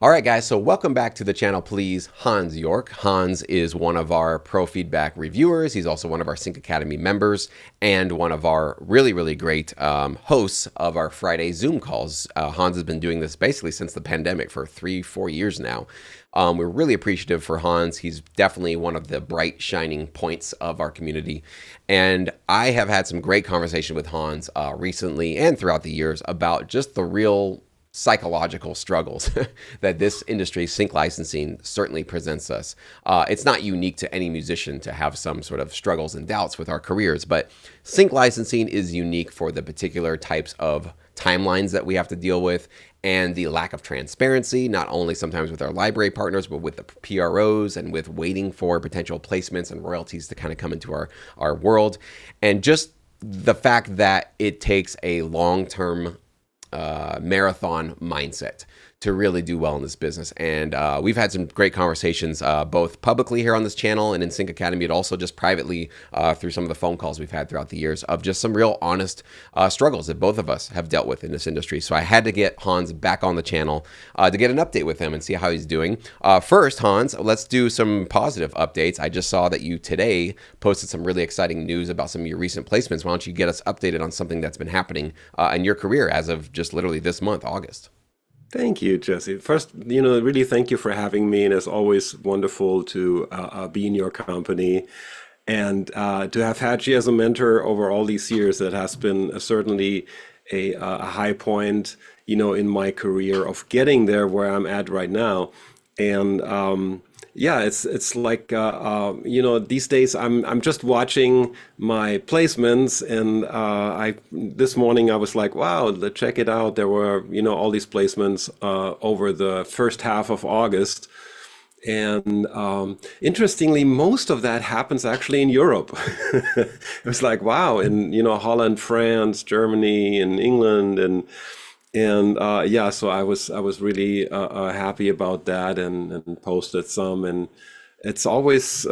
All right, guys, so welcome back to the channel, please. Hans York. Hans is one of our pro feedback reviewers. He's also one of our Sync Academy members and one of our really, really great hosts of our Friday Zoom calls. Hans has been doing this basically since the pandemic for 3-4 years now. We're really appreciative for Hans. He's definitely one of the bright, shining points of our community. And I have had some great conversation with Hans recently and throughout the years about just the real psychological struggles that this industry, sync licensing, certainly presents us. It's not unique to any musician to have some sort of struggles and doubts with our careers, but sync licensing is unique for the particular types of timelines that we have to deal with and the lack of transparency, not only sometimes with our library partners, but with the PROs and with waiting for potential placements and royalties to kind of come into our world. And just the fact that it takes a long-term marathon mindset to really do well in this business. And we've had some great conversations both publicly here on this channel and in Sync Academy, and also just privately through some of the phone calls we've had throughout the years of just some real honest struggles that both of us have dealt with in this industry. So I had to get Hans back on the channel to get an update with him and see how he's doing. First, Hans, let's do some positive updates. I just saw that you today posted some really exciting news about some of your recent placements. Why don't you get us updated on something that's been happening in your career as of just literally this month, August? Thank you, Jesse. First, really thank you for having me, and it's always wonderful to be in your company and to have had you as a mentor over all these years. That has been certainly a high point, in my career of getting there where I'm at right now. And yeah, it's like these days I'm just watching my placements, and I this morning I was like, wow, let's check it out. There were all these placements over the first half of August, and interestingly, most of that happens actually in Europe. It was like, wow, in Holland, France, Germany, and England, and yeah, so I was really happy about that, and posted some, and it's always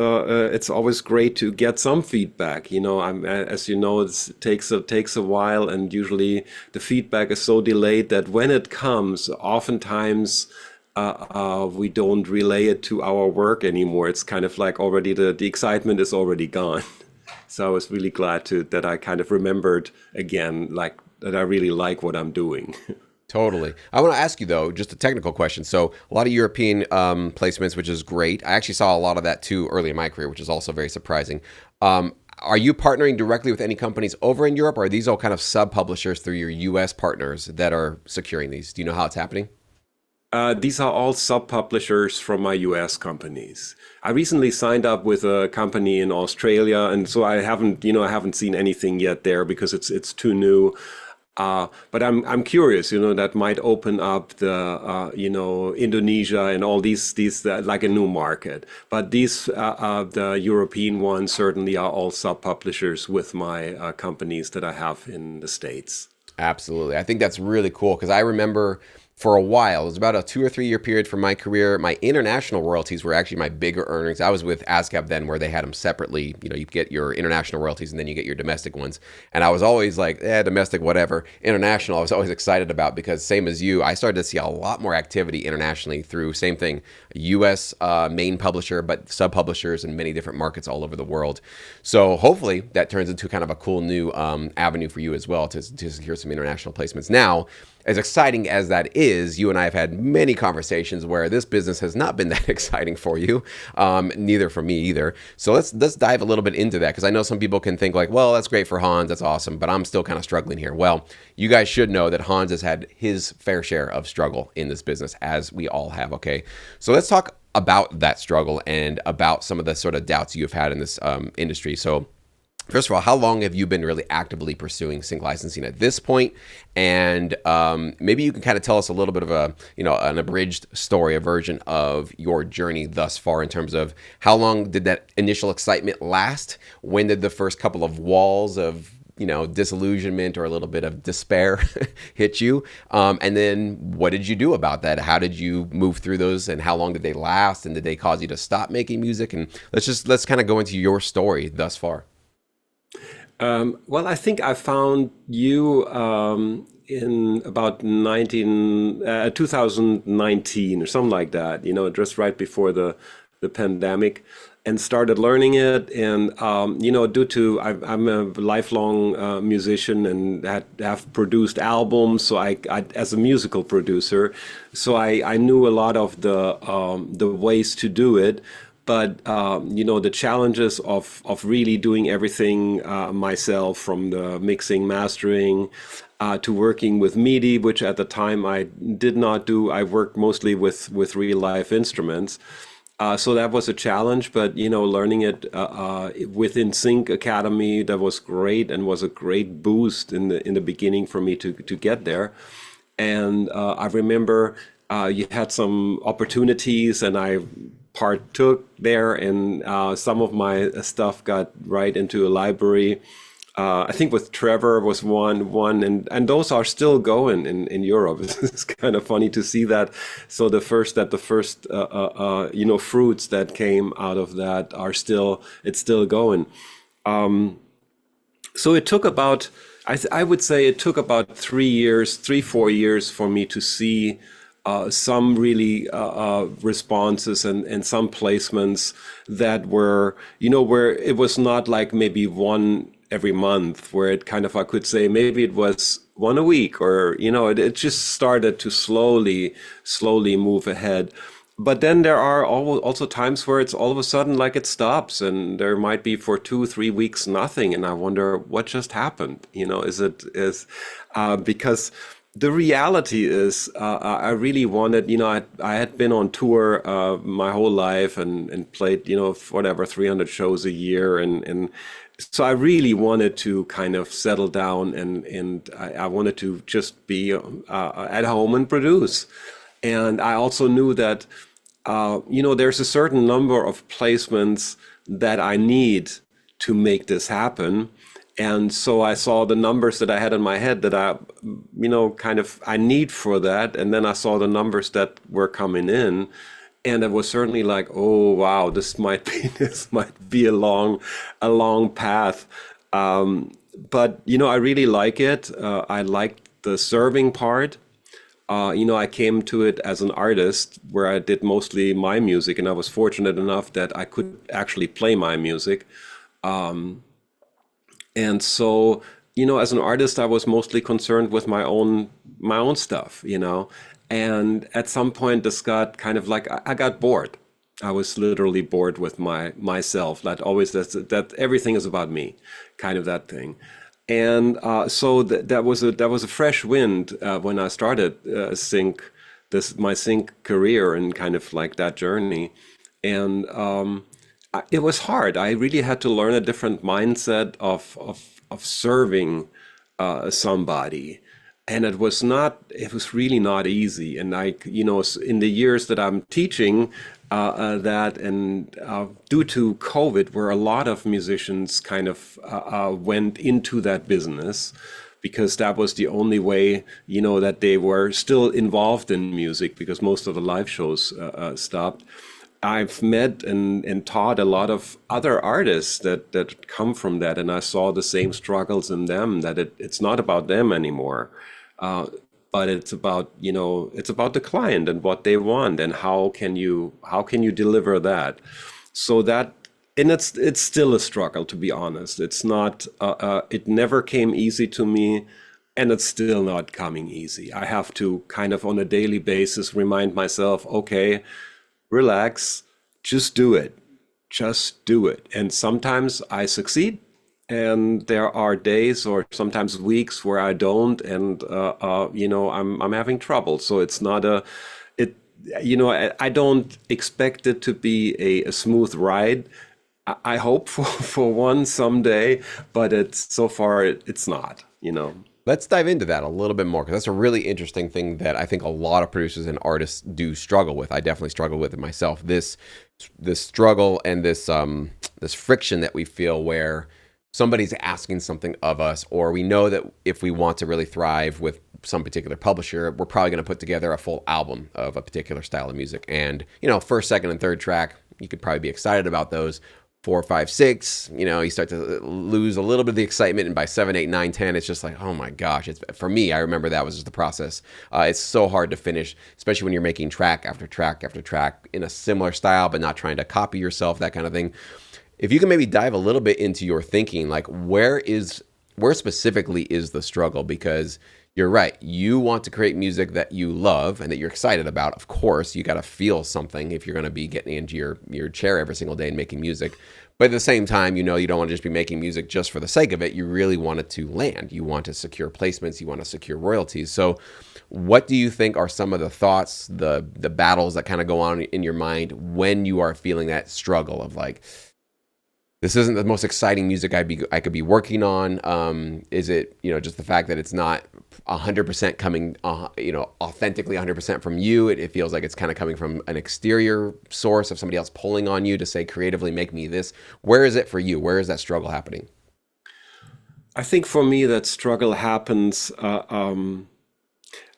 great to get some feedback. I'm as you know, it takes a while, and usually the feedback is so delayed that when it comes, oftentimes we don't relay it to our work anymore. It's kind of like already the excitement is already gone. So I was really glad that I kind of remembered again, like that I really like what I'm doing. Totally. I want to ask you, though, just a technical question. So a lot of European placements, which is great. I actually saw a lot of that, too, early in my career, which is also very surprising. Are you partnering directly with any companies over in Europe, or are these all kind of sub-publishers through your U.S. partners that are securing these? Do you know how it's happening? These are all sub-publishers from my US companies. I recently signed up with a company in Australia, and so I haven't seen anything yet there because it's too new. But I'm curious, that might open up the Indonesia and all these like a new market. But these the European ones certainly are all sub-publishers with my companies that I have in the States. Absolutely. I think that's really cool because I remember for a while, it was about a 2 or 3 year period for my career. My international royalties were actually my bigger earnings. I was with ASCAP then, where they had them separately. You get your international royalties and then you get your domestic ones. And I was always like, domestic, whatever. International, I was always excited about because same as you, I started to see a lot more activity internationally through same thing, U.S. Main publisher, but sub publishers in many different markets all over the world. So hopefully that turns into kind of a cool new avenue for you as well to secure some international placements. Now, as exciting as that is, you and I have had many conversations where this business has not been that exciting for you, neither for me either. So let's dive a little bit into that, because I know some people can think like, well, that's great for Hans, that's awesome, but I'm still kind of struggling here. Well, you guys should know that Hans has had his fair share of struggle in this business, as we all have, okay? So let's talk about that struggle and about some of the sort of doubts you've had in this industry. So first of all, how long have you been really actively pursuing sync licensing at this point? And maybe you can kind of tell us a little bit of an abridged story, a version of your journey thus far in terms of how long did that initial excitement last? When did the first couple of walls of disillusionment or a little bit of despair hit you? And then what did you do about that? How did you move through those, and how long did they last? And did they cause you to stop making music? And let's kind of go into your story thus far. Well, I think I found you in about 2019 or something like that, just right before the pandemic, and started learning it. And, due to I'm a lifelong musician and have produced albums, so I as a musical producer, so I knew a lot of the ways to do it. But the challenges of really doing everything myself, from the mixing, mastering, to working with MIDI, which at the time I did not do. I worked mostly with real life instruments. So that was a challenge, but learning it within Sync Academy, that was great and was a great boost in the beginning for me to get there. And I remember you had some opportunities, and I partook there, and some of my stuff got right into a library. I think with Trevor was one, and those are still going in Europe. It's kind of funny to see that. So the first fruits that came out of that it's still going. So it took about, I would say it took about 4 years for me to see some really responses and some placements that were, where it was not like maybe one every month, where it kind of, I could say maybe it was one a week, or, it just started to slowly move ahead. But then there are also times where it's all of a sudden like it stops, and there might be for 2-3 weeks nothing, and I wonder what just happened. Because the reality is, I really wanted, I had been on tour my whole life, and played, whatever, 300 shows a year, and so I really wanted to kind of settle down, and I wanted to just be at home and produce. And I also knew that, there's a certain number of placements that I need to make this happen. And so I saw the numbers that I had in my head that I need for that. And then I saw the numbers that were coming in. And it was certainly like, oh, wow, this might be a long path. But, I really like it. I like the serving part. I came to it as an artist, where I did mostly my music, and I was fortunate enough that I could actually play my music. And so, as an artist, I was mostly concerned with my own stuff, And at some point, this got kind of like, I got bored. I was literally bored with myself. That everything is about me, kind of that thing. And so that was a fresh wind when I started my sync career, and kind of like that journey. And it was hard. I really had to learn a different mindset of serving somebody. And it was really not easy. And in the years that I'm teaching that, and due to COVID, where a lot of musicians kind of went into that business, because that was the only way, that they were still involved in music, because most of the live shows stopped. I've met and taught a lot of other artists that come from that, and I saw the same struggles in them, that it's not about them anymore, but it's about the client and what they want, and how can you deliver that. So that, and it's still a struggle, to be honest. It's not it never came easy to me, and it's still not coming easy. I have to kind of on a daily basis remind myself, okay, relax, just do it. And sometimes I succeed, and there are days or sometimes weeks where I don't, and I'm having trouble. So it's not I don't expect it to be a smooth ride. I hope for one someday, but so far it's not. Let's dive into that a little bit more, because that's a really interesting thing that I think a lot of producers and artists do struggle with. I definitely struggle with it myself. This struggle and this friction that we feel, where somebody's asking something of us, or we know that if we want to really thrive with some particular publisher, we're probably going to put together a full album of a particular style of music. And, first, second, and third track, you could probably be excited about those. 4, 5, 6, you start to lose a little bit of the excitement. And by 7, 8, 9, 10, it's just like, oh my gosh. It's for me, I remember that was just the process. It's so hard to finish, especially when you're making track after track after track in a similar style, but not trying to copy yourself, that kind of thing. If you can maybe dive a little bit into your thinking, like where specifically is the struggle? Because you're right. You want to create music that you love and that you're excited about. Of course, you got to feel something if you're going to be getting into your chair every single day and making music. But at the same time, you don't want to just be making music just for the sake of it. You really want it to land. You want to secure placements. You want to secure royalties. So what do you think are some of the thoughts, the battles that kind of go on in your mind when you are feeling that struggle of like, this isn't the most exciting music I could be working on? Is it, just the fact that it's not 100% coming, authentically 100% from you? It feels like it's kind of coming from an exterior source of somebody else pulling on you to say creatively, make me this. Where is it for you? Where is that struggle happening? I think for me that struggle happens.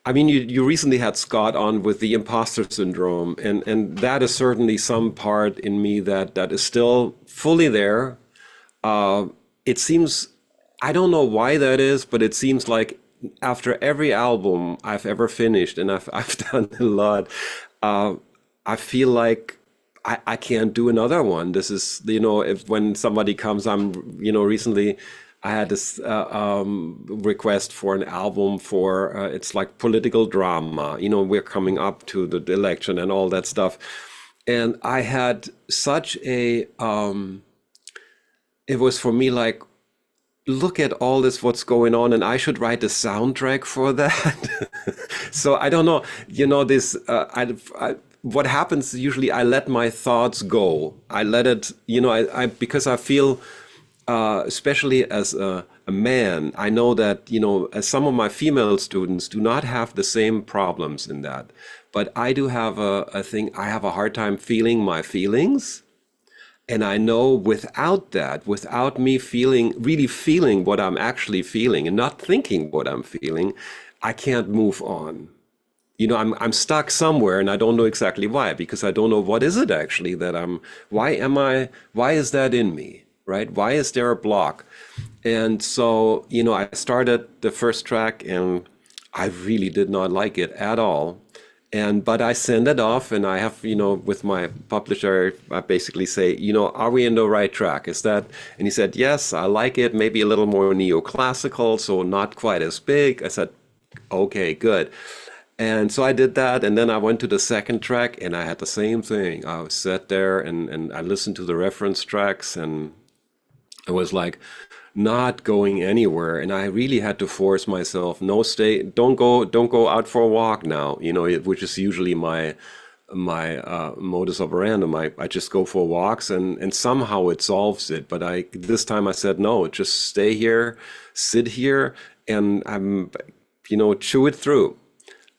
I mean, you recently had Scott on with the imposter syndrome, and that is certainly some part in me that is still fully there. It seems, I don't know why that is, but it seems like after every album I've ever finished, and I've done a lot, I feel like I can't do another one. This is, if when somebody comes, recently I had this request for an album for, it's like political drama. We're coming up to the election and all that stuff. And I had such it was for me like, look at all this, what's going on, and I should write a soundtrack for that. So I don't know, this, what happens usually, I let my thoughts go. I let it, because I feel, especially as a man, I know that, as some of my female students do not have the same problems in that. But I do have a thing, I have a hard time feeling my feelings. And I know without me really feeling what I'm actually feeling and not thinking what I'm feeling, I can't move on. I'm stuck somewhere and I don't know exactly why, because I don't know what is it actually why is that in me, right? Why is there a block? And so, I started the first track and I really did not like it at all. But I send it off and I have, with my publisher, I basically say, are we in the right track? Is that? And he said, yes, I like it. Maybe a little more neoclassical, so not quite as big. I said, okay, good. And so I did that. And then I went to the second track and I had the same thing. I sat there and I listened to the reference tracks and I was like, not going anywhere, and I really had to force myself. No, don't go out for a walk now. Which is usually my modus operandum. I just go for walks, and somehow it solves it. But this time I said no. Just stay here, sit here, and chew it through.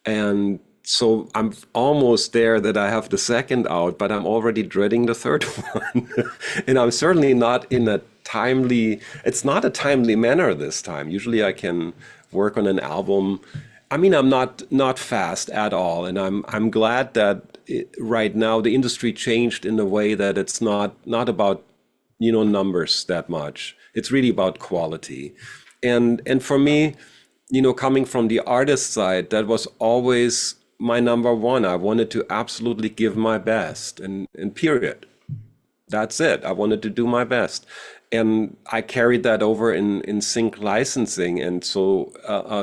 And so I'm almost there that I have the second out, but I'm already dreading the third one, and I'm certainly not in it's not a timely manner this time. Usually I can work on an album. I mean, I'm not fast at all. And I'm glad that right now the industry changed in a way that it's not about, numbers that much. It's really about quality. And for me, coming from the artist side, that was always my number one. I wanted to absolutely give my best and period. That's it. I wanted to do my best. And I carried that over in sync licensing. And so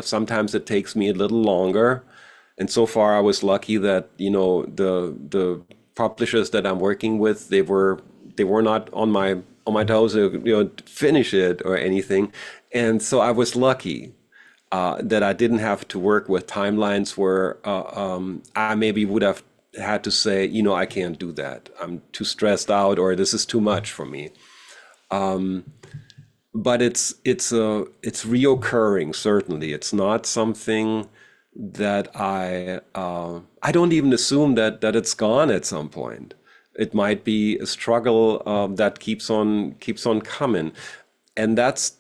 sometimes it takes me a little longer. And so far I was lucky that, the publishers that I'm working with, they were not on my toes to, finish it or anything. And so I was lucky that I didn't have to work with timelines where I maybe would have had to say, I can't do that. I'm too stressed out, or this is too much for me. But it's reoccurring. Certainly, it's not something that I don't even assume that it's gone at some point. It might be a struggle that keeps on coming, and that's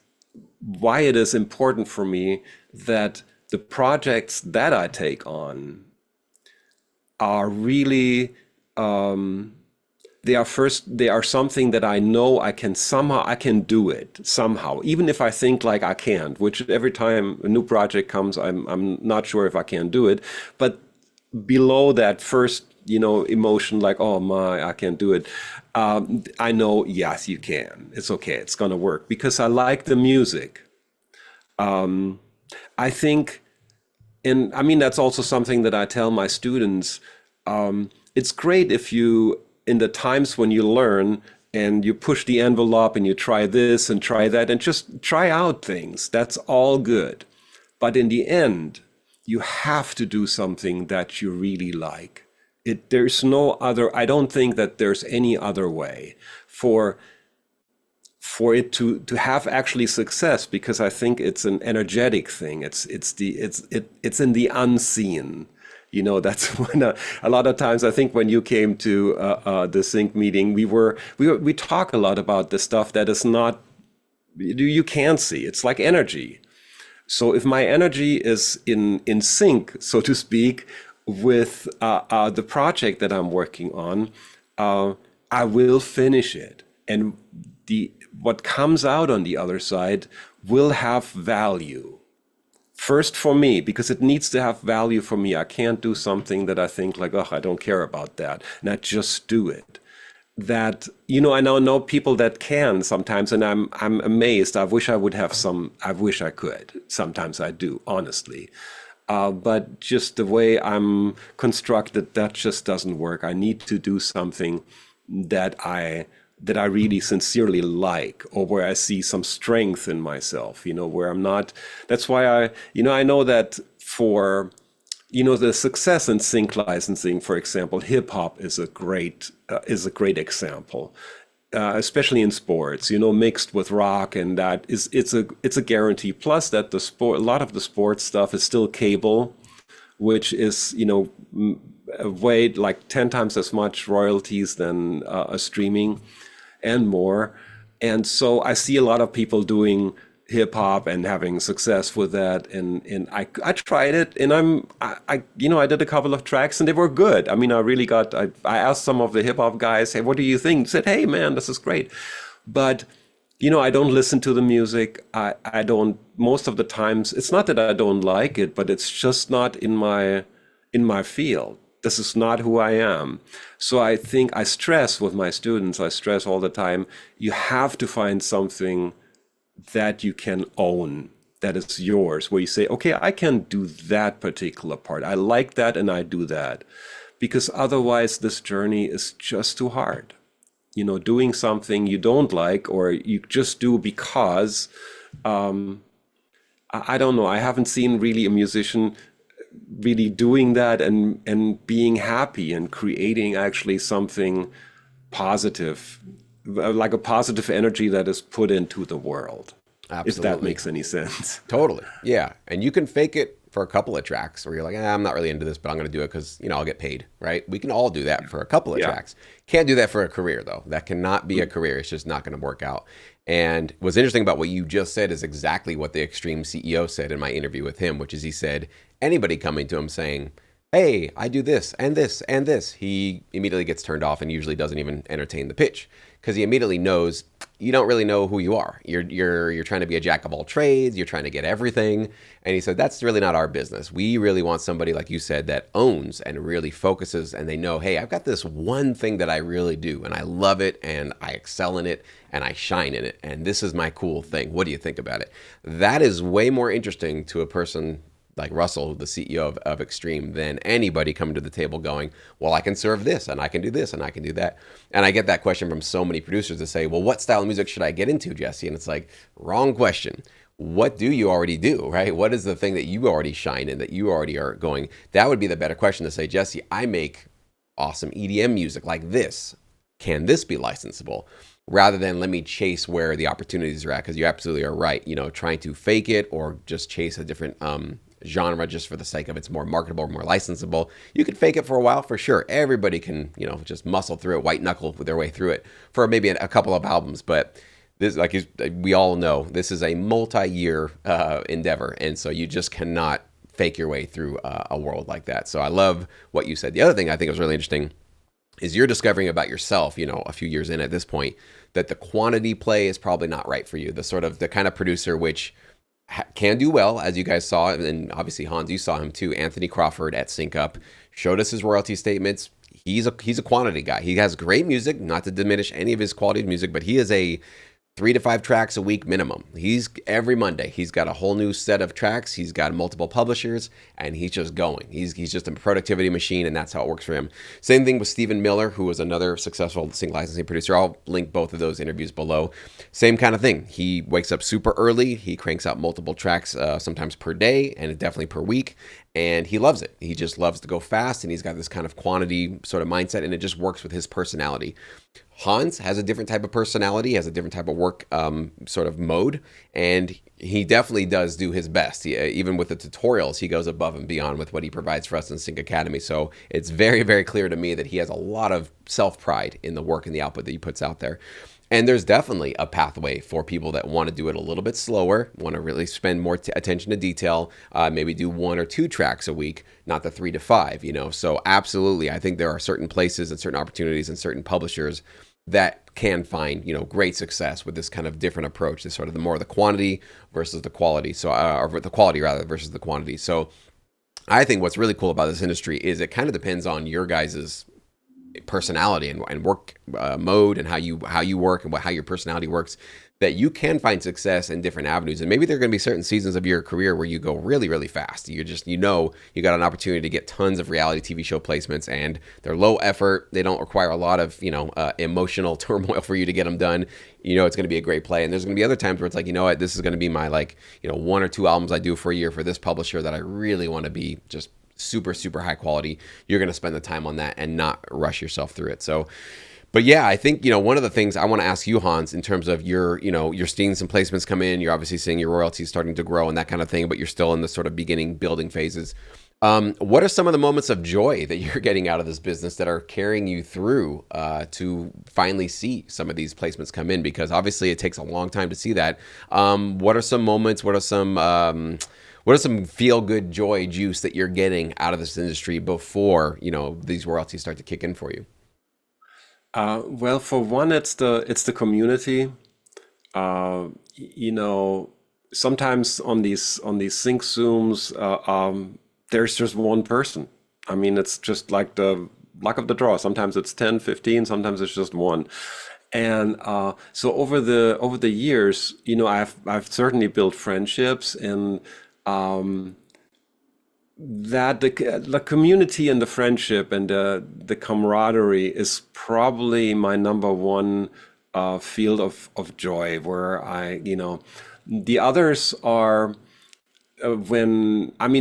why it is important for me that the projects that I take on are really they are something that I know I can do it somehow, even if I think like I can't, which every time a new project comes, I'm not sure if I can do it. But below that first, emotion, like, oh my, I can't do it. I know, yes, you can. It's okay. It's gonna work because I like the music. I think, and I mean, that's also something that I tell my students. It's great if you, in the times when you learn and you push the envelope and you try this and try that and just try out things. That's all good. But in the end, you have to do something that you really like. There's no other, I don't think that there's any other way for it to have actually success, because I think it's an energetic thing. It's in the unseen. That's when a lot of times, I think when you came to the Sync meeting, we talk a lot about the stuff that is not, you can't see. It's like energy. So if my energy is in sync, so to speak, with the project that I'm working on, I will finish it. And what comes out on the other side will have value. First for me, because it needs to have value for me. I can't do something that I think like, oh, I don't care about that, and I just do it. That, I now know people that can sometimes, and I'm amazed. I wish I would have some. I wish I could. Sometimes I do, honestly. But just the way I'm constructed, that just doesn't work. I need to do something that I really sincerely like, or where I see some strength in myself, where I'm not. That's why I know that for, the success in sync licensing, for example, hip hop is a great example, especially in sports, mixed with rock, and it's a guarantee. Plus that a lot of the sports stuff is still cable, which is, way like 10 times as much royalties than a streaming and more. And so I see a lot of people doing hip hop and having success with that. And I tried it, and I did a couple of tracks and they were good. I mean, I asked some of the hip hop guys, hey, what do you think? They said, hey man, this is great. But, I don't listen to the music. I don't, most of the times, it's not that I don't like it, but it's just not in my field. This is not who I am. So I think I stress with my students, I stress all the time, you have to find something that you can own, that is yours, where you say, okay, I can do that particular part. I like that and I do that. Because otherwise this journey is just too hard. Doing something you don't like, or you just do because, I don't know, I haven't seen really a musician really doing that and being happy and creating actually something positive, like a positive energy that is put into the world. If that Absolutely. makes any sense. Totally. Yeah. And you can fake it for a couple of tracks where you're like, I'm not really into this, but I'm going to do it because, I'll get paid, right? We can all do that for a couple of Yeah. tracks. Can't do that for a career, though. That cannot be a career. It's just not going to work out. And what's interesting about what you just said is exactly what the Extreme CEO said in my interview with him, which is he said, anybody coming to him saying, hey, I do this and this and this, he immediately gets turned off and usually doesn't even entertain the pitch, because he immediately knows you don't really know who you are. You're trying to be a jack of all trades. You're trying to get everything. And he said, that's really not our business. We really want somebody, like you said, that owns and really focuses, and they know, hey, I've got this one thing that I really do and I love it and I excel in it and I shine in it. And this is my cool thing. What do you think about it? That is way more interesting to a person like Russell, the CEO of Extreme, than anybody coming to the table going, well, I can serve this and I can do this and I can do that. And I get that question from so many producers to say, well, what style of music should I get into, Jesse? And it's like, wrong question. What do you already do, right? What is the thing that you already shine in, that you already are going? That would be the better question to say, Jesse, I make awesome EDM music like this. Can this be licensable? Rather than let me chase where the opportunities are at, because you absolutely are right. Trying to fake it or just chase a different genre just for the sake of it's more marketable, more licensable. You could fake it for a while for sure. Everybody can, just muscle through it, white knuckle their way through it for maybe a couple of albums. But this, like we all know, this is a multi-year endeavor, and so you just cannot fake your way through a world like that. So I love what you said. The other thing I think was really interesting is you're discovering about yourself, a few years in at this point, that the quantity play is probably not right for you. The kind of producer which can do well, as you guys saw, and obviously Hans, you saw him too. Anthony Crawford at Sync Up showed us his royalty statements. He's a quantity guy. He has great music, not to diminish any of his quality of music, but he is a 3 to 5 tracks a week minimum. He's every Monday. He's got a whole new set of tracks. He's got multiple publishers, and he's just going. He's just a productivity machine, and that's how it works for him. Same thing with Stephen Miller, who was another successful sync licensing producer. I'll link both of those interviews below. Same kind of thing. He wakes up super early. He cranks out multiple tracks, sometimes per day, and definitely per week. And he loves it. He just loves to go fast, and he's got this kind of quantity sort of mindset, and it just works with his personality. Hans has a different type of personality, has a different type of work sort of mode, and he definitely does do his best. Even with the tutorials, he goes above and beyond with what he provides for us in Sync Academy. So it's very, very clear to me that he has a lot of self-pride in the work and the output that he puts out there. And there's definitely a pathway for people that want to do it a little bit slower, want to really spend more attention to detail, maybe do 1 or 2 tracks a week, not the 3 to 5, So absolutely, I think there are certain places and certain opportunities and certain publishers that can find, great success with this kind of different approach, this sort of the quantity versus the quality. So, or the quality rather versus the quantity. So I think what's really cool about this industry is it kind of depends on your guys's personality and work mode and how you work and how your personality works, that you can find success in different avenues. And maybe there are going to be certain seasons of your career where you go really, really fast. You got an opportunity to get tons of reality TV show placements, and they're low effort. They don't require a lot of, emotional turmoil for you to get them done. It's going to be a great play. And there's going to be other times where it's like, this is going to be my 1 or 2 albums I do for a year for this publisher that I really want to be just super, super high quality. You're going to spend the time on that and not rush yourself through it. So, but yeah, I think, one of the things I want to ask you, Hans, in terms of you're seeing some placements come in, you're obviously seeing your royalties starting to grow and that kind of thing, but you're still in the sort of beginning building phases. What are some of the moments of joy that you're getting out of this business that are carrying you through to finally see some of these placements come in? Because obviously it takes a long time to see that. What are some moments? What are some feel-good joy juice that you're getting out of this industry before, these royalties start to kick in for you? Well, for one, it's the community. Sometimes on these sync Zooms, there's just one person. I mean, it's just like the luck of the draw. Sometimes it's 10, 15, sometimes it's just one. And so over the years, I've certainly built friendships, and that the community and the friendship and the camaraderie is probably my number one field of joy, where the others are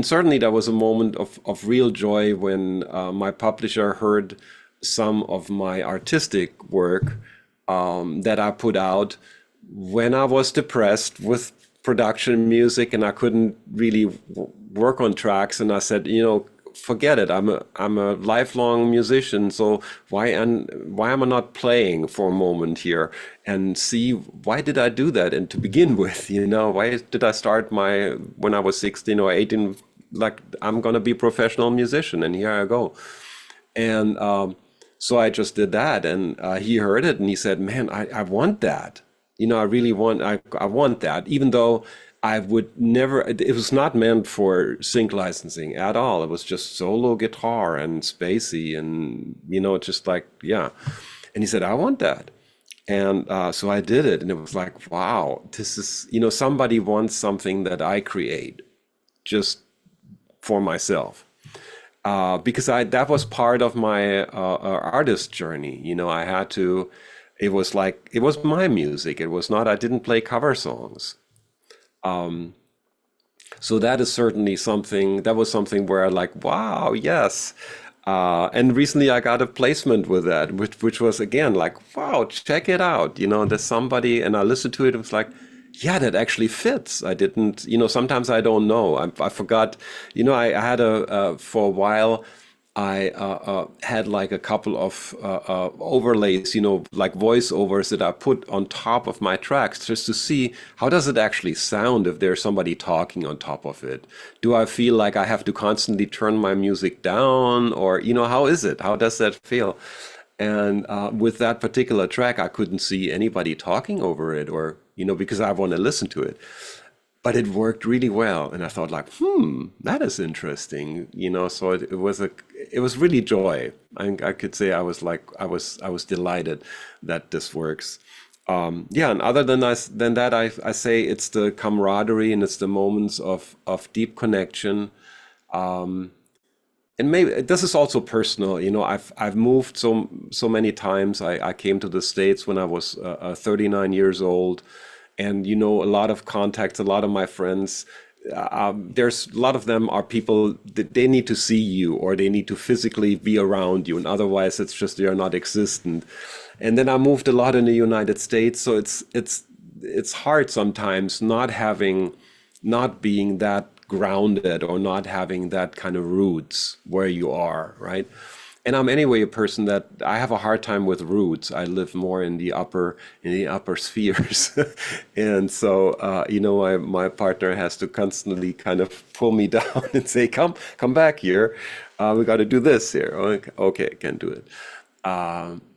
certainly there was a moment of real joy when my publisher heard some of my artistic work that I put out when I was depressed with production music and I couldn't really work on tracks, and I said, forget it. I'm a lifelong musician, so why am I not playing for a moment here and see why did I do that? And to begin with, why did I start when I was 16 or 18, like I'm gonna be a professional musician, and here I go. And so I just did that, and he heard it and he said, man, I want that. I really want that, even though I would never, it was not meant for sync licensing at all. It was just solo guitar and spacey and, just like, yeah. And he said, I want that. And so I did it, and it was like, wow, this is, somebody wants something that I create just for myself. Because that was part of my artist journey. I had to, it was my music. It was not, I didn't play cover songs. So that is certainly that was something where I like, wow, yes. And recently I got a placement with that, which was again like, wow, check it out. There's somebody, and I listened to it. It was like, yeah, that actually fits. I didn't, sometimes I don't know. I forgot, I had for a while, I had like a couple of overlays, like voiceovers that I put on top of my tracks just to see how does it actually sound if there's somebody talking on top of it. Do I feel like I have to constantly turn my music down, or, how is it? How does that feel? And with that particular track, I couldn't see anybody talking over it, or because I want to listen to it. But it worked really well, and I thought like, that is interesting. So it was really joy. I could say I was delighted that this works. Yeah, and other than that, I say it's the camaraderie and it's the moments of deep connection. And maybe this is also personal. I've moved so many times. I came to the States when I was 39 years old, and a lot of contacts, a lot of my friends. There's a lot of them are people that they need to see you, or they need to physically be around you, and otherwise it's just they're not existent. And then I moved a lot in the United States, so it's hard sometimes not being that grounded, or not having that kind of roots where you are, right? And I'm anyway a person that I have a hard time with roots. I live more in the upper spheres, and so my partner has to constantly kind of pull me down and say, "Come back here. We got to do this here." Okay, I can do it.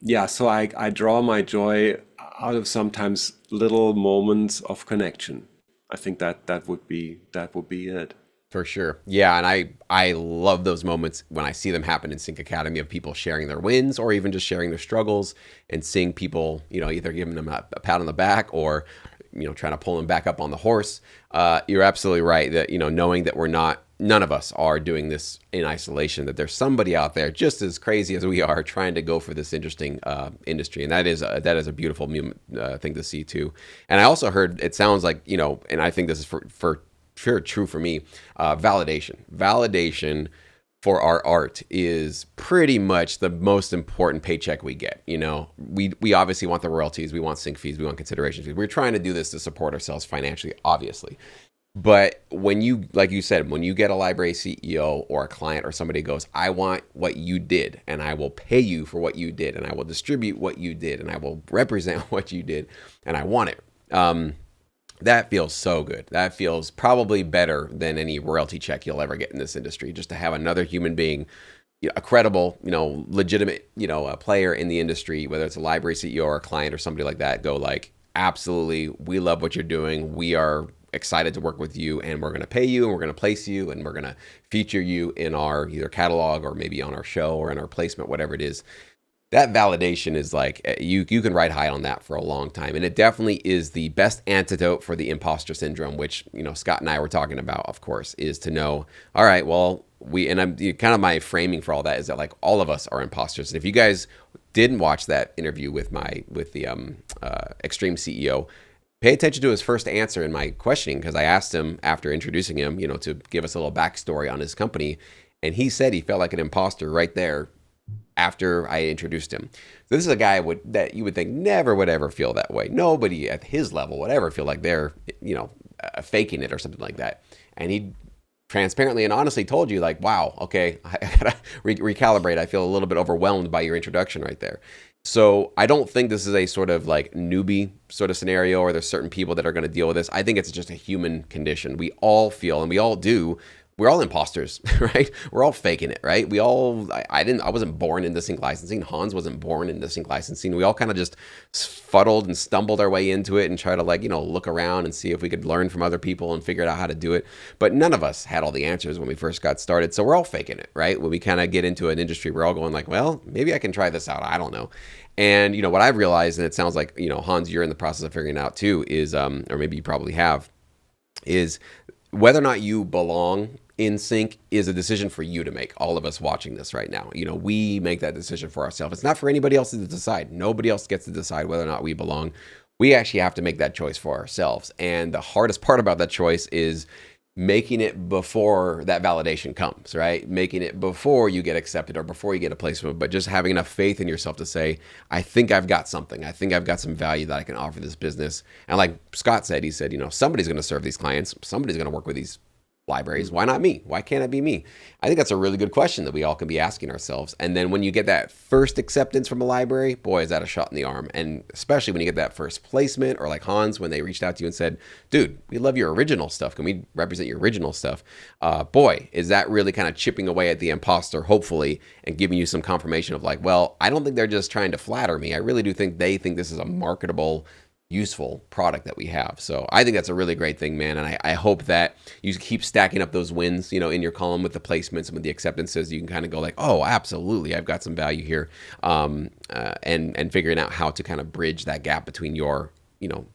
Yeah, so I draw my joy out of sometimes little moments of connection. I think that would be it. For sure. Yeah, and I love those moments when I see them happen in Sync Academy, of people sharing their wins or even just sharing their struggles, and seeing people, either giving them a pat on the back, or, trying to pull them back up on the horse. You're absolutely right that, knowing that none of us are doing this in isolation, that there's somebody out there just as crazy as we are trying to go for this interesting industry. And that is a beautiful thing to see too. And I also heard, it sounds like, and I think this is for sure true for me, validation for our art is pretty much the most important paycheck we get. We obviously want the royalties, we want sync fees, we want consideration fees. We're trying to do this to support ourselves financially, obviously. But when you, like you said, when you get a library CEO or a client or somebody goes, "I want what you did, and I will pay you for what you did, and I will distribute what you did, and I will represent what you did, and I want it." That feels so good. That feels probably better than any royalty check you'll ever get in this industry. Just to have another human being, a credible, legitimate, a player in the industry, whether it's a library CEO or a client or somebody like that, go like, "Absolutely, we love what you're doing. We are excited to work with you, and we're going to pay you, and we're going to place you, and we're going to feature you in our either catalog or maybe on our show or in our placement, whatever it is." That validation is like, you can ride high on that for a long time. And it definitely is the best antidote for the imposter syndrome, which, Scott and I were talking about, of course, is to know, all right, well, I'm kind of, my framing for all that is that like all of us are imposters. And if you guys didn't watch that interview with the Extreme CEO, pay attention to his first answer in my questioning, because I asked him after introducing him, to give us a little backstory on his company. And he said he felt like an imposter right there after I introduced him. So this is a guy that you would think never would ever feel that way. Nobody at his level would ever feel like they're, faking it or something like that. And he transparently and honestly told you like, "Wow, okay, I gotta recalibrate. I feel a little bit overwhelmed by your introduction right there." So I don't think this is a sort of like newbie sort of scenario, or there's certain people that are going to deal with this. I think it's just a human condition. We all feel, and we all do. We're all imposters, right? We're all faking it, right? I wasn't born into sync licensing. Hans wasn't born into sync licensing. We all kind of just fuddled and stumbled our way into it and try to look around and see if we could learn from other people and figure out how to do it. But none of us had all the answers when we first got started. So we're all faking it, right? When we kind of get into an industry, we're all going like, "Well, maybe I can try this out. I don't know." And, what I've realized, and it sounds like, Hans, you're in the process of figuring it out too, is, or maybe you probably have, is whether or not you belong in sync is a decision for you to make. All of us watching this right now, we make that decision for ourselves. It's not for anybody else to decide. Nobody else gets to decide whether or not we belong. We actually have to make that choice for ourselves. And the hardest part about that choice is making it before that validation comes, right? Making it before you get accepted or before you get a placement, but just having enough faith in yourself to say, "I think I've got something. I think I've got some value that I can offer this business." And like Scott said, he said, somebody's going to serve these clients. Somebody's going to work with these libraries. Why not me? Why can't it be me? I think that's a really good question that we all can be asking ourselves. And then when you get that first acceptance from a library, boy, is that a shot in the arm. And especially when you get that first placement, or like Hans, when they reached out to you and said, dude, we love your original stuff. Can we represent your original stuff? Boy, is that really kind of chipping away at the imposter, hopefully, and giving you some confirmation of like, well, I don't think they're just trying to flatter me. I really do think they think this is a marketable, useful product that we have. So I think that's a really great thing, man. And I hope that you keep stacking up those wins, in your column with the placements and with the acceptances. You can kind of go like, oh, absolutely, I've got some value here, and figuring out how to kind of bridge that gap between your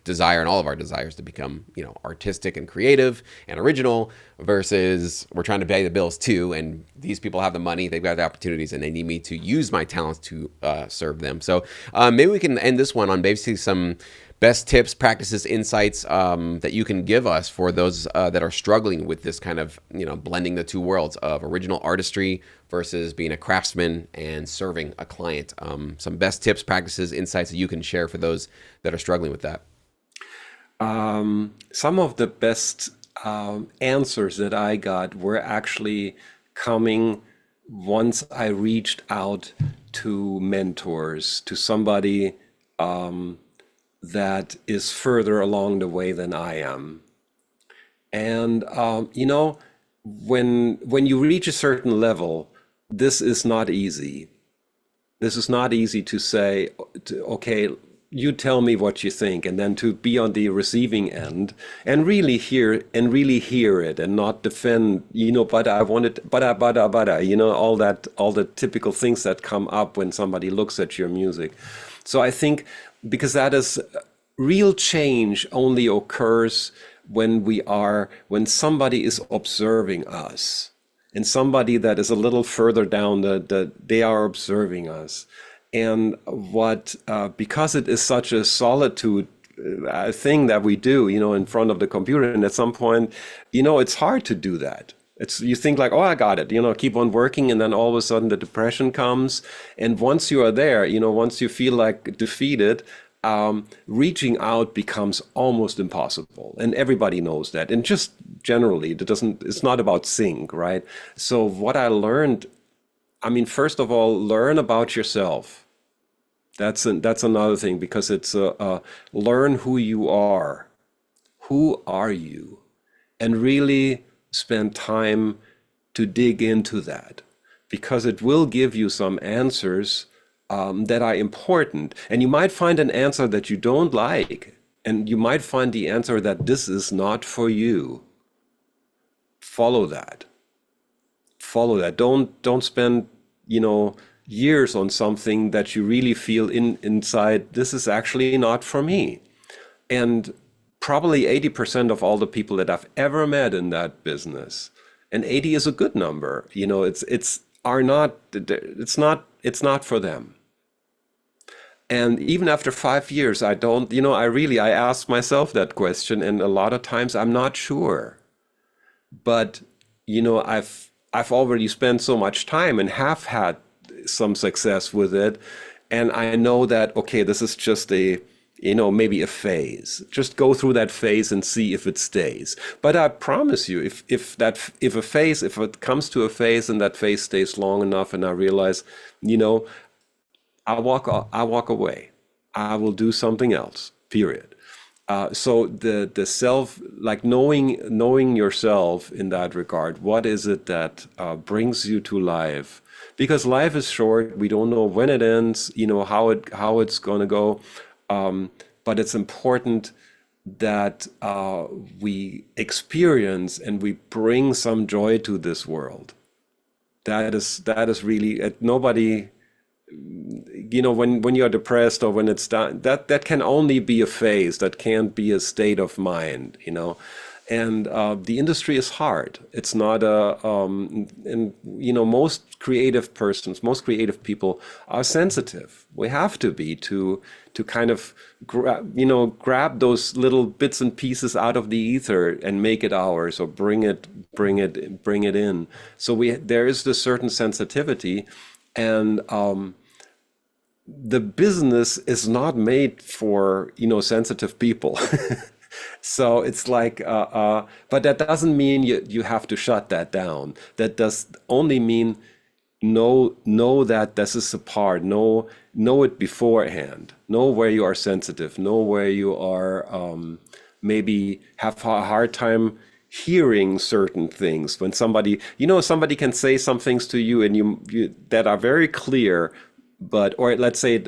desire and all of our desires to become, artistic and creative and original, versus we're trying to pay the bills too. And these people have the money, they've got the opportunities, and they need me to use my talents to serve them. So maybe we can end this one on basically some best tips, practices, insights that you can give us for those that are struggling with this kind of, blending the two worlds of original artistry versus being a craftsman and serving a client. Some best tips, practices, insights that you can share for those that are struggling with that. Some of the best answers that I got were actually coming once I reached out to mentors, to somebody that is further along the way than I am. And when you reach a certain level, this is not easy. This is not easy to say, okay, you tell me what you think, and then to be on the receiving end and really hear it and not defend, but I wanted, but all the typical things that come up when somebody looks at your music. So I think, because that is real change only occurs when somebody is observing us, and somebody that is a little further down they are observing us. And because it is such a solitude thing that we do, in front of the computer, and at some point, it's hard to do that. You think like, oh, I got it, keep on working, and then all of a sudden the depression comes. And once you are there, once you feel like defeated, reaching out becomes almost impossible. And everybody knows that. And just generally, it's not about sync, right? So what I learned, first of all, learn about yourself. That's another thing, because it's learn who you are. Who are you? And really spend time to dig into that, because it will give you some answers that are important. And you might find an answer that you don't like, and you might find the answer that this is not for you. Follow that. Don't spend, years on something that you really feel inside, this is actually not for me. And probably 80% of all the people that I've ever met in that business, and 80 is a good number, it's not for them. And even after 5 years, I asked myself that question, and a lot of times I'm not sure. But, I've already spent so much time and have had some success with it. And I know that, okay, this is just maybe a phase. Just go through that phase and see if it stays. But I promise you, if it comes to a phase and that phase stays long enough, and I realize, I walk away. I will do something else, period. So the self, like knowing yourself in that regard, what is it that brings you to life? Because life is short. We don't know when it ends, how it's going to go. But it's important that we experience and we bring some joy to this world. That is really nobody. When you're depressed, or when it's done, that can only be a phase. That can't be a state of mind, And the industry is hard. It's not most creative people are sensitive. We have to be to kind of grab those little bits and pieces out of the ether and make it ours, or bring it in. So there is this certain sensitivity. And the business is not made for sensitive people. So it's like, but that doesn't mean you have to shut that down. That does only mean know that this is a part. Know it beforehand. Know where you are sensitive. Know where you are maybe have a hard time hearing certain things. When somebody can say some things to you and you that are very clear, but or let's say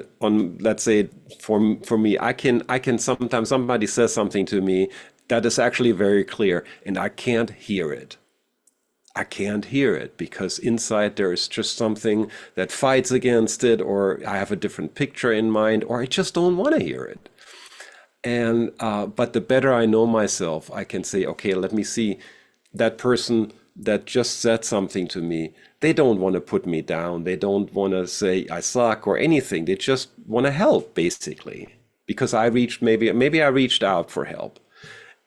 for me, I can sometimes somebody says something to me that is actually very clear and I can't hear it. I can't hear it because inside there is just something that fights against it, or I have a different picture in mind, or I just don't want to hear it. And but the better I know myself, I can say, okay, let me see that person that just said something to me. They don't want to put me down. They don't want to say I suck or anything. They just want to help, basically, because maybe I reached out for help.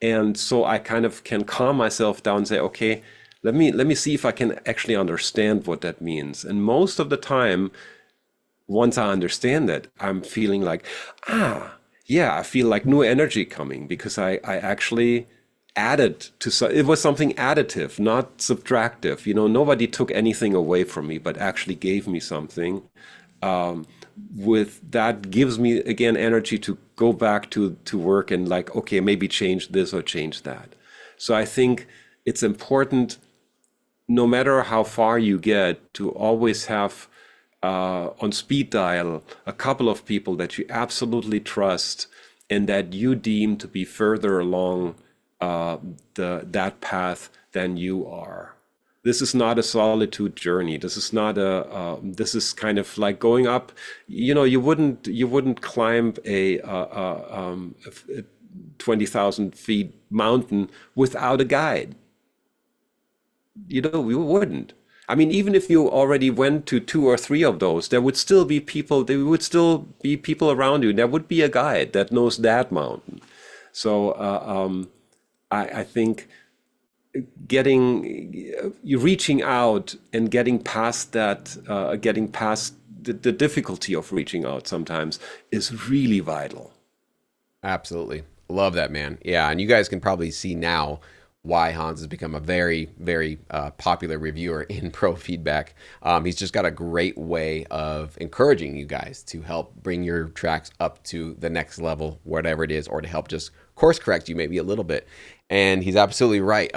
And so I kind of can calm myself down and say, okay, let me see if I can actually understand what that means. And most of the time, once I understand that, I'm feeling like, yeah, I feel like new energy coming because I actually added it was something additive, not subtractive. Nobody took anything away from me, but actually gave me something. With that gives me again energy to go back to work and like, okay, maybe change this or change that. So I think it's important, no matter how far you get, to always have on speed dial a couple of people that you absolutely trust and that you deem to be further along that path than you are. This is not a solitude journey. This is not this is kind of like going up. You wouldn't climb a 20,000 feet mountain without a guide. We wouldn't. I mean, even if you already went to two or three of those, there would still be people. There would still be people around you. There would be a guide that knows that mountain. So I think you reaching out and getting past that, getting past the difficulty of reaching out sometimes is really vital. Absolutely. Love that, man. Yeah. And you guys can probably see now why Hans has become a very, very popular reviewer in pro feedback. He's just got a great way of encouraging you guys to help bring your tracks up to the next level, whatever it is, or to help just course correct you maybe a little bit. And he's absolutely right.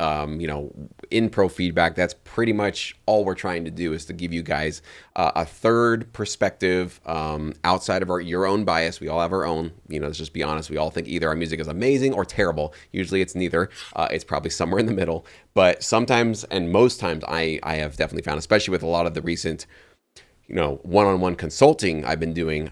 In pro feedback, that's pretty much all we're trying to do, is to give you guys a third perspective outside of your own bias. We all have our own. Let's just be honest. We all think either our music is amazing or terrible. Usually it's neither. It's probably somewhere in the middle. But sometimes, and most times, I have definitely found, especially with a lot of the recent, one-on-one consulting I've been doing,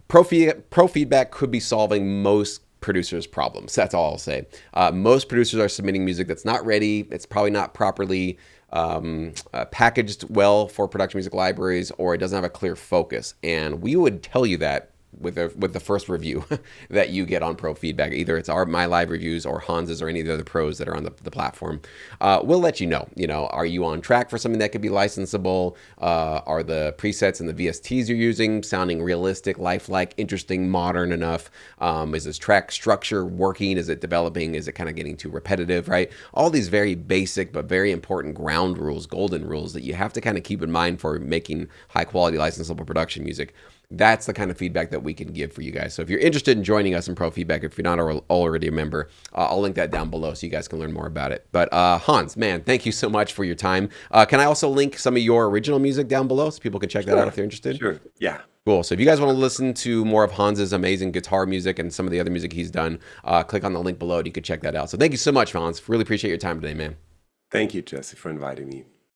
pro feedback could be solving most producers' problems. That's all I'll say. Most producers are submitting music that's not ready. It's probably not properly packaged well for production music libraries, or it doesn't have a clear focus. And we would tell you that with the first review that you get on pro feedback. Either it's my live reviews or Hans's or any of the other pros that are on the platform. We'll let you know, are you on track for something that could be licensable? Are the presets and the VSTs you're using sounding realistic, lifelike, interesting, modern enough? Is this track structure working? Is it developing? Is it kind of getting too repetitive, right? All these very basic but very important ground rules, golden rules that you have to kind of keep in mind for making high quality licensable production music. That's the kind of feedback that we can give for you guys. So if you're interested in joining us in pro feedback, if you're not already a member, I'll link that down below so you guys can learn more about it. But Hans, man, thank you so much for your time. Can I also link some of your original music down below so people can check that out if they're interested? Sure. Yeah. Cool. So if you guys want to listen to more of Hans's amazing guitar music and some of the other music he's done, click on the link below and you can check that out. So thank you so much, Hans. Really appreciate your time today, man. Thank you, Jesse, for inviting me.